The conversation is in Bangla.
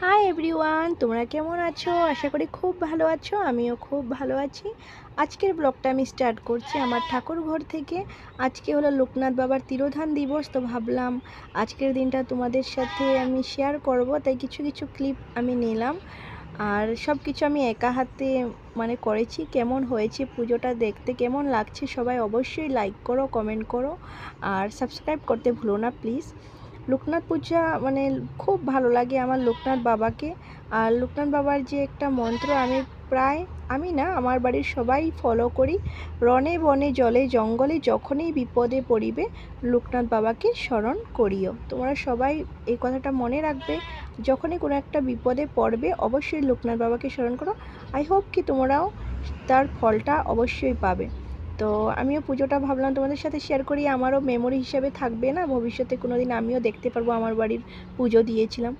হাই এভরিওয়ান, তোমরা কেমন আছো? আশা করি খুব ভালো আছো। আমিও খুব ভালো আছি। আজকের ব্লগটা আমি স্টার্ট করছি আমার ঠাকুর ঘর থেকে। আজকে হলো লোকনাথ বাবার তিরোধান দিবস, তো ভাবলাম আজকের দিনটা তোমাদের সাথে আমি শেয়ার করব, তাই কিছু কিছু ক্লিপ আমি নিলাম। আর সব কিছু আমি একা হাতে করেছি। কেমন হয়েছে পুজোটা, দেখতে কেমন লাগছে সবাই অবশ্যই লাইক করো, কমেন্ট করো আর সাবস্ক্রাইব করতে ভুলো না প্লিজ। লোকনাথ পূজা খুব ভালো লাগে আমার লোকনাথ বাবাকে। আর লোকনাথ বাবার যে একটা মন্ত্র আমি না, আমার বাড়ির সবাই ফলো করি। রনে বনে জলে জঙ্গলে যখনই বিপদে পড়িবে লোকনাথ বাবাকে স্মরণ করিও। তোমরা সবাই এই কথাটা মনে রাখবে, যখনই কোনো একটা বিপদে পড়বে অবশ্যই লোকনাথ বাবাকে স্মরণ করো। আই হোপ কি তোমরাও তার ফলটা অবশ্যই পাবে। তো আমিও পুজোটা ভাবলাম তোমাদের সাথে শেয়ার করি, আমারও মেমোরি হিসেবে থাকবে না, ভবিষ্যতে কোনো দিন আমিও দেখতে পারবো আমার বাড়ির পুজো দিয়েছিলাম।